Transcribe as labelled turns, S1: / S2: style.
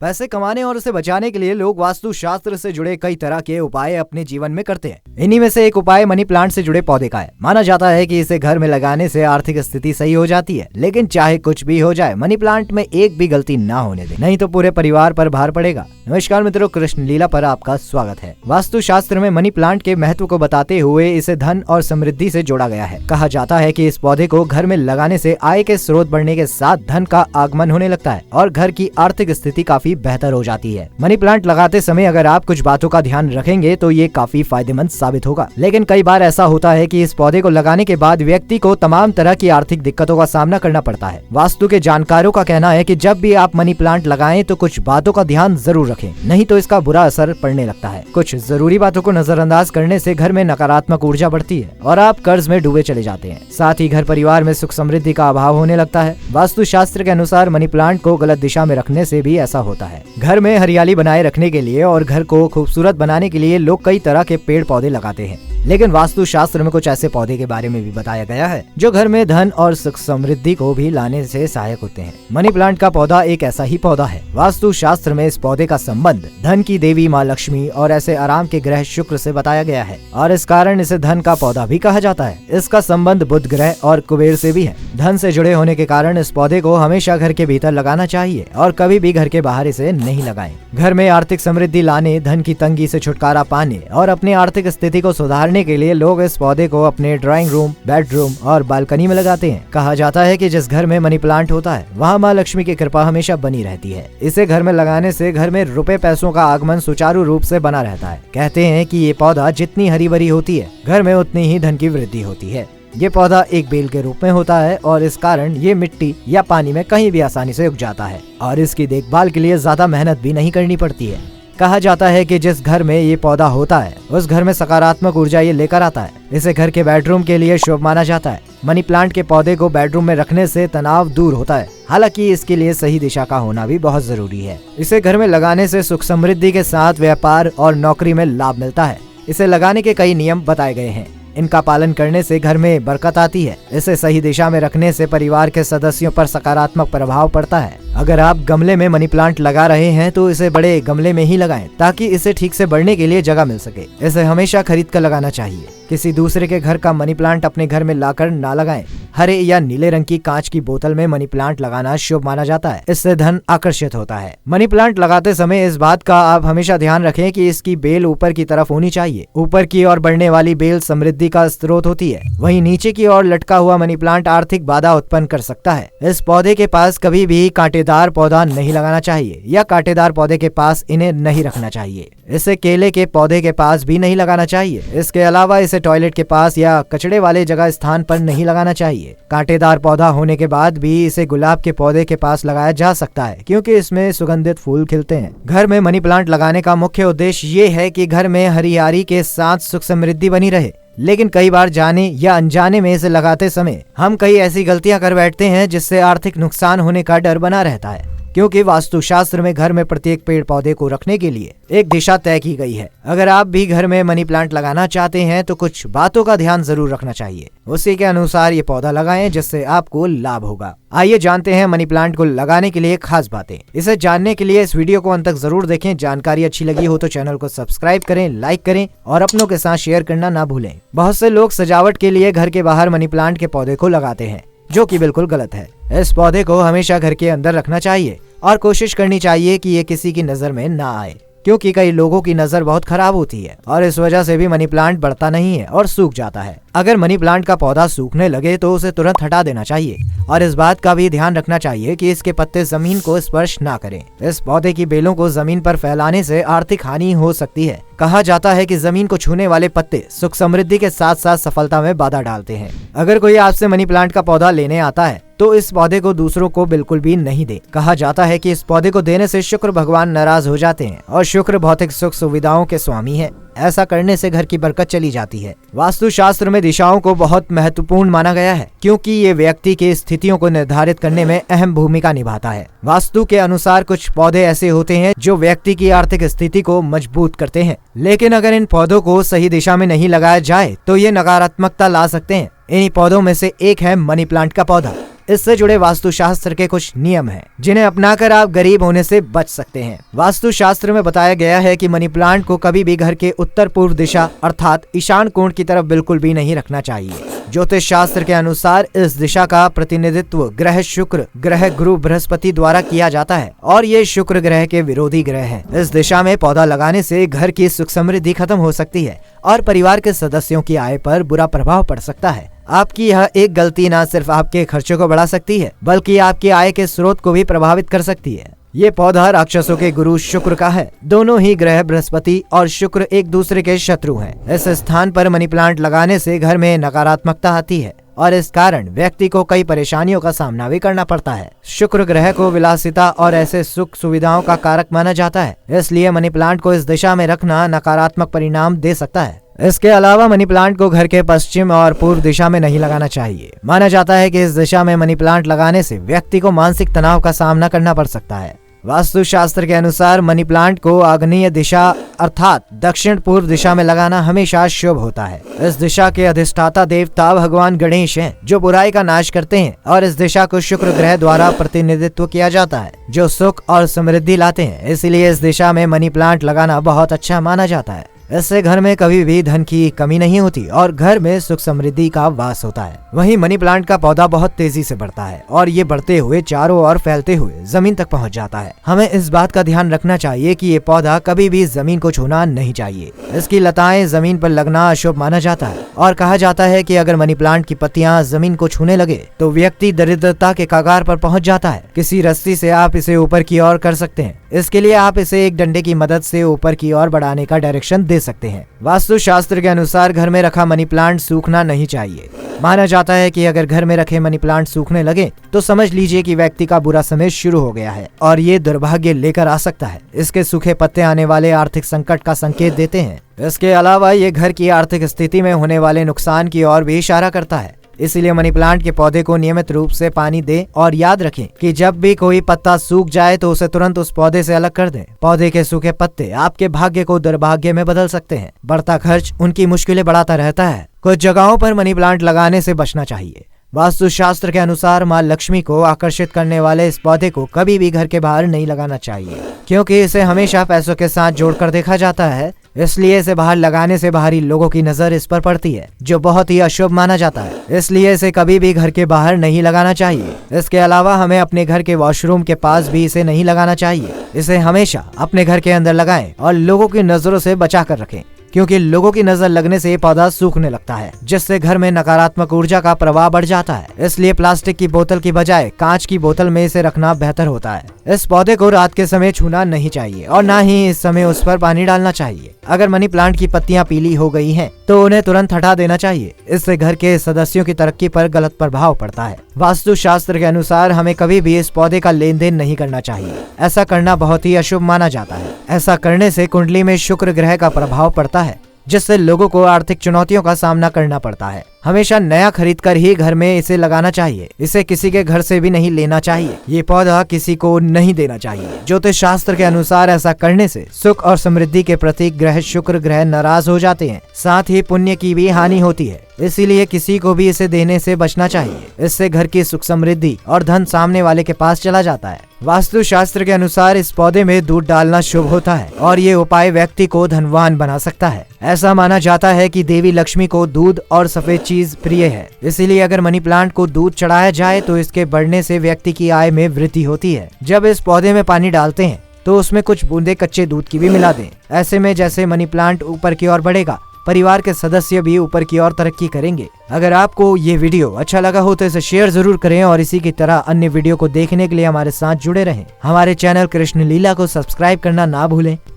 S1: पैसे कमाने और उसे बचाने के लिए लोग वास्तु शास्त्र से जुड़े कई तरह के उपाय अपने जीवन में करते हैं। इन्हीं में से एक उपाय मनी प्लांट से जुड़े पौधे का है। माना जाता है कि इसे घर में लगाने से आर्थिक स्थिति सही हो जाती है, लेकिन चाहे कुछ भी हो जाए, मनी प्लांट में एक भी गलती ना होने दे, नहीं तो पूरे परिवार पर भार पड़ेगा। नमस्कार मित्रों, कृष्ण लीला पर आपका स्वागत है। वास्तु शास्त्र में मनी प्लांट के महत्व को बताते हुए इसे धन और समृद्धि से जोड़ा गया है। कहा जाता है कि इस पौधे को घर में लगाने से आय के स्रोत बढ़ने के साथ धन का आगमन होने लगता है और घर की आर्थिक स्थिति काफी बेहतर हो जाती है। मनी प्लांट लगाते समय अगर आप कुछ बातों का ध्यान रखेंगे तो ये काफी फायदेमंद साबित होगा। लेकिन कई बार ऐसा होता है कि इस पौधे को लगाने के बाद व्यक्ति को तमाम तरह की आर्थिक दिक्कतों का सामना करना पड़ता है। वास्तु के जानकारों का कहना है कि जब भी आप मनी प्लांट लगाएं तो कुछ बातों का ध्यान जरूर रखें, नहीं तो इसका बुरा असर पड़ने लगता है। कुछ जरूरी बातों को नजरअंदाज करने से घर में नकारात्मक ऊर्जा बढ़ती है और आप कर्ज में डूबे चले जाते हैं। साथ ही घर परिवार में सुख समृद्धि का अभाव होने लगता है। वास्तु शास्त्र के अनुसार मनी प्लांट को गलत दिशा में रखने से भी ऐसा होता है। घर में हरियाली बनाए रखने के लिए और घर को खूबसूरत बनाने के लिए लोग कई तरह के पेड़ पौधे लगाते हैं, लेकिन वास्तु शास्त्र में कुछ ऐसे पौधे के बारे में भी बताया गया है जो घर में धन और सुख समृद्धि को भी लाने से सहायक होते हैं। मनी प्लांट का पौधा एक ऐसा ही पौधा है। वास्तु शास्त्र में इस पौधे का संबंध धन की देवी माँ लक्ष्मी और ऐसे आराम के ग्रह शुक्र से बताया गया है और इस कारण इसे धन का पौधा भी कहा जाता है। इसका संबंध बुध ग्रह और कुबेर से भी है। धन से जुड़े होने के कारण इस पौधे को हमेशा घर के भीतर लगाना चाहिए और कभी भी घर के बाहर इसे नहीं लगाएं। घर में आर्थिक समृद्धि लाने, धन की तंगी से छुटकारा पाने और अपनी आर्थिक स्थिति को सुधारने के लिए लोग इस पौधे को अपने ड्राइंग रूम, बेडरूम और बालकनी में लगाते हैं। कहा जाता है कि जिस घर में मनी प्लांट होता है वहाँ माँ लक्ष्मी की कृपा हमेशा बनी रहती है। इसे घर में लगाने से घर में रुपए पैसों का आगमन सुचारू रूप से बना रहता है। कहते हैं कि ये पौधा जितनी हरी भरी होती है, घर में उतनी ही धन की वृद्धि होती है। ये पौधा एक बेल के रूप में होता है और इस कारण ये मिट्टी या पानी में कहीं भी आसानी से उग जाता है और इसकी देखभाल के लिए ज्यादा मेहनत भी नहीं करनी पड़ती है। कहा जाता है कि जिस घर में ये पौधा होता है उस घर में सकारात्मक ऊर्जा ये लेकर आता है। इसे घर के बेडरूम के लिए शुभ माना जाता है। मनी प्लांट के पौधे को बेडरूम में रखने से तनाव दूर होता है, हालांकि इसके लिए सही दिशा का होना भी बहुत जरूरी है। इसे घर में लगाने से सुख समृद्धि के साथ व्यापार और नौकरी में लाभ मिलता है। इसे लगाने के कई नियम बताए गए हैं। इनका पालन करने से घर में बरकत आती है। इसे सही दिशा में रखने से परिवार के सदस्यों पर सकारात्मक प्रभाव पड़ता है। अगर आप गमले में मनी प्लांट लगा रहे हैं तो इसे बड़े गमले में ही लगाएं ताकि इसे ठीक से बढ़ने के लिए जगह मिल सके। इसे हमेशा खरीद कर लगाना चाहिए। किसी दूसरे के घर का मनी प्लांट अपने घर में लाकर ना लगाएं। हरे या नीले रंग की कांच की बोतल में मनी प्लांट लगाना शुभ माना जाता है। इससे धन आकर्षित होता है। मनी प्लांट लगाते समय इस बात का आप हमेशा ध्यान रखें कि इसकी बेल ऊपर की तरफ होनी चाहिए। ऊपर की ओर बढ़ने वाली बेल समृद्धि का स्रोत होती है, वहीं नीचे की ओर लटका हुआ मनी प्लांट आर्थिक बाधा उत्पन्न कर सकता है। इस पौधे के पास कभी भी कांटेदार पौधा नहीं लगाना चाहिए या कांटेदार पौधे के पास इन्हें नहीं रखना चाहिए। इसे केले के पौधे के पास भी नहीं लगाना चाहिए। इसके अलावा इसे टॉयलेट के पास या कचड़े वाले जगह स्थान पर नहीं लगाना चाहिए। कांटेदार पौधा होने के बाद भी इसे गुलाब के पौधे के पास लगाया जा सकता है, क्योंकि इसमें सुगंधित फूल खिलते हैं। घर में मनी प्लांट लगाने का मुख्य उद्देश्य ये है कि घर में हरियाली के साथ सुख समृद्धि बनी रहे। लेकिन कई बार जाने या अनजाने में इसे लगाते समय हम कई ऐसी गलतियां कर बैठते हैं जिससे आर्थिक नुकसान होने का डर बना रहता है, क्योंकि वास्तु शास्त्र में घर में प्रत्येक पेड़ पौधे को रखने के लिए एक दिशा तय की गई है। अगर आप भी घर में मनी प्लांट लगाना चाहते हैं तो कुछ बातों का ध्यान जरूर रखना चाहिए। उसी के अनुसार ये पौधा लगाएं जिससे आपको लाभ होगा। आइए जानते हैं मनी प्लांट को लगाने के लिए खास बातें। इसे जानने के लिए इस वीडियो को अंत तक जरूर देखें। जानकारी अच्छी लगी हो तो चैनल को सब्सक्राइब करें, लाइक करें और अपनों के साथ शेयर करना ना भूलें। बहुत से लोग सजावट के लिए घर के बाहर मनी प्लांट के पौधे को लगाते हैं, जो कि बिल्कुल गलत है। इस पौधे को हमेशा घर के अंदर रखना चाहिए और कोशिश करनी चाहिए कि ये किसी की नजर में ना आए, क्योंकि कई लोगों की नजर बहुत खराब होती है और इस वजह से भी मनी प्लांट बढ़ता नहीं है और सूख जाता है। अगर मनी प्लांट का पौधा सूखने लगे तो उसे तुरंत हटा देना चाहिए और इस बात का भी ध्यान रखना चाहिए कि इसके पत्ते जमीन को स्पर्श ना करें। इस पौधे की बेलों को जमीन पर फैलाने से आर्थिक हानि हो सकती है। कहा जाता है कि जमीन को छूने वाले पत्ते सुख समृद्धि के साथ साथ सफलता में बाधा डालते हैं। अगर कोई आपसे मनी प्लांट का पौधा लेने आता है तो इस पौधे को दूसरों को बिल्कुल भी नहीं दे। कहा जाता है कि इस पौधे को देने से शुक्र भगवान नाराज हो जाते हैं और शुक्र भौतिक सुख सुविधाओं के स्वामी है। ऐसा करने से घर की बरकत चली जाती है। वास्तु शास्त्र में दिशाओं को बहुत महत्वपूर्ण माना गया है, क्योंकि ये व्यक्ति की स्थितियों को निर्धारित करने में अहम भूमिका निभाता है। वास्तु के अनुसार कुछ पौधे ऐसे होते हैं जो व्यक्ति की आर्थिक स्थिति को मजबूत करते हैं, लेकिन अगर इन पौधों को सही दिशा में नहीं लगाया जाए तो ये नकारात्मकता ला सकते हैं। इन्हीं पौधों में से एक है मनी प्लांट का पौधा। इससे जुड़े वास्तुशास्त्र के कुछ नियम हैं, जिन्हें अपनाकर आप गरीब होने से बच सकते हैं। वास्तुशास्त्र में बताया गया है कि मनी प्लांट को कभी भी घर के उत्तर पूर्व दिशा अर्थात ईशान कोण की तरफ बिल्कुल भी नहीं रखना चाहिए। ज्योतिष शास्त्र के अनुसार इस दिशा का प्रतिनिधित्व ग्रह शुक्र, ग्रह गुरु, बृहस्पति द्वारा किया जाता है और ये शुक्र ग्रह के विरोधी ग्रह हैं। इस दिशा में पौधा लगाने से घर की सुख समृद्धि खत्म हो सकती है और परिवार के सदस्यों की आय पर बुरा प्रभाव पड़ सकता है। आपकी यह एक गलती न सिर्फ आपके खर्चों को बढ़ा सकती है, बल्कि आपकी आय के स्रोत को भी प्रभावित कर सकती है। ये पौधा राक्षसों के गुरु शुक्र का है। दोनों ही ग्रह बृहस्पति और शुक्र एक दूसरे के शत्रु हैं। इस स्थान पर मनी प्लांट लगाने से घर में नकारात्मकता आती है और इस कारण व्यक्ति को कई परेशानियों का सामना भी करना पड़ता है। शुक्र ग्रह को विलासिता और ऐसे सुख सुविधाओं का कारक माना जाता है, इसलिए मनी प्लांट को इस दिशा में रखना नकारात्मक परिणाम दे सकता है। इसके अलावा मनी प्लांट को घर के पश्चिम और पूर्व दिशा में नहीं लगाना चाहिए। माना जाता है कि इस दिशा में मनी प्लांट लगाने से व्यक्ति को मानसिक तनाव का सामना करना पड़ सकता है। वास्तुशास्त्र के अनुसार मनी प्लांट को आग्नेय दिशा अर्थात दक्षिण पूर्व दिशा में लगाना हमेशा शुभ होता है। इस दिशा के अधिष्ठाता देवता भगवान गणेश हैं, जो बुराई का नाश करते हैं और इस दिशा को शुक्र ग्रह द्वारा प्रतिनिधित्व किया जाता है, जो सुख और समृद्धि लाते हैं। इसलिए इस दिशा में मनी प्लांट लगाना बहुत अच्छा माना जाता है। इससे घर में कभी भी धन की कमी नहीं होती और घर में सुख समृद्धि का वास होता है। वहीं मनी प्लांट का पौधा बहुत तेजी से बढ़ता है और ये बढ़ते हुए चारों ओर फैलते हुए जमीन तक पहुंच जाता है। हमें इस बात का ध्यान रखना चाहिए कि ये पौधा कभी भी जमीन को छूना नहीं चाहिए। इसकी लताएं जमीन पर लगना अशुभ माना जाता है और कहा जाता है कि अगर मनी प्लांट की पत्तियां जमीन को छूने लगे तो व्यक्ति दरिद्रता के कगार पर पहुंच जाता है। किसी रस्सी से आप इसे ऊपर की ओर कर सकते हैं। इसके लिए आप इसे एक डंडे की मदद से ऊपर की ओर बढ़ाने का डायरेक्शन दे सकते हैं। वास्तुशास्त्र के अनुसार घर में रखा मनी प्लांट सूखना नहीं चाहिए। माना जाता है कि अगर घर में रखे मनी प्लांट सूखने लगे तो समझ लीजिए कि व्यक्ति का बुरा समय शुरू हो गया है और ये दुर्भाग्य लेकर आ सकता है। इसके सूखे पत्ते आने वाले आर्थिक संकट का संकेत देते हैं। इसके अलावा ये घर की आर्थिक स्थिति में होने वाले नुकसान की ओर भी इशारा करता है। इसीलिए मनी प्लांट के पौधे को नियमित रूप से पानी दें और याद रखें कि जब भी कोई पत्ता सूख जाए तो उसे तुरंत उस पौधे से अलग कर दें। पौधे के सूखे पत्ते आपके भाग्य को दुर्भाग्य में बदल सकते हैं। बढ़ता खर्च उनकी मुश्किलें बढ़ाता रहता है। कुछ जगहों पर मनी प्लांट लगाने से बचना चाहिए। वास्तुशास्त्र के अनुसार मां लक्ष्मी को आकर्षित करने वाले इस पौधे को कभी भी घर के बाहर नहीं लगाना चाहिए, क्योंकि इसे हमेशा पैसों के साथ जोड़कर देखा जाता है। इसलिए इसे बाहर लगाने से बाहरी लोगों की नजर इस पर पड़ती है, जो बहुत ही अशुभ माना जाता है। इसलिए इसे कभी भी घर के बाहर नहीं लगाना चाहिए। इसके अलावा हमें अपने घर के वॉशरूम के पास भी इसे नहीं लगाना चाहिए। इसे हमेशा अपने घर के अंदर लगाएं और लोगों की नजरों से बचा कर रखें, क्योंकि लोगों की नजर लगने से ये पौधा सूखने लगता है, जिससे घर में नकारात्मक ऊर्जा का प्रवाह बढ़ जाता है। इसलिए प्लास्टिक की बोतल की बजाय कांच की बोतल में इसे रखना बेहतर होता है। इस पौधे को रात के समय छूना नहीं चाहिए और न ही इस समय उस पर पानी डालना चाहिए। अगर मनी प्लांट की पत्तियां पीली हो गई हैं, तो उन्हें तुरंत हटा देना चाहिए। इससे घर के सदस्यों की तरक्की पर गलत प्रभाव पड़ता है। वास्तुशास्त्र के अनुसार हमें कभी भी इस पौधे का लेन देन नहीं करना चाहिए। ऐसा करना बहुत ही अशुभ माना जाता है। ऐसा करने से कुंडली में शुक्र ग्रह का प्रभाव पड़ता है, जिससे लोगों को आर्थिक चुनौतियों का सामना करना पड़ता है। हमेशा नया खरीदकर ही घर में इसे लगाना चाहिए। इसे किसी के घर से भी नहीं लेना चाहिए। ये पौधा किसी को नहीं देना चाहिए। ज्योतिष शास्त्र के अनुसार ऐसा करने से सुख और समृद्धि के प्रतीक ग्रह शुक्र ग्रह नाराज हो जाते हैं, साथ ही पुण्य की भी हानि होती है। इसीलिए किसी को भी इसे देने से बचना चाहिए। इससे घर की सुख समृद्धि और धन सामने वाले के पास चला जाता है। वास्तु शास्त्र के अनुसार इस पौधे में दूध डालना शुभ होता है और ये उपाय व्यक्ति को धनवान बना सकता है। ऐसा माना जाता है कि देवी लक्ष्मी को दूध और सफेद चीज प्रिय है। इसीलिए अगर मनी प्लांट को दूध चढ़ाया जाए तो इसके बढ़ने से व्यक्ति की आय में वृद्धि होती है। जब इस पौधे में पानी डालते हैं तो उसमें कुछ बूंदे कच्चे दूध की भी मिला दें। ऐसे में जैसे मनी प्लांट ऊपर की ओर बढ़ेगा, परिवार के सदस्य भी ऊपर की ओर तरक्की करेंगे। अगर आपको ये वीडियो अच्छा लगा हो तो इसे शेयर जरूर करें और इसी की तरह अन्य वीडियो को देखने के लिए हमारे साथ जुड़े रहें। हमारे चैनल कृष्ण लीला को सब्सक्राइब करना ना भूलें।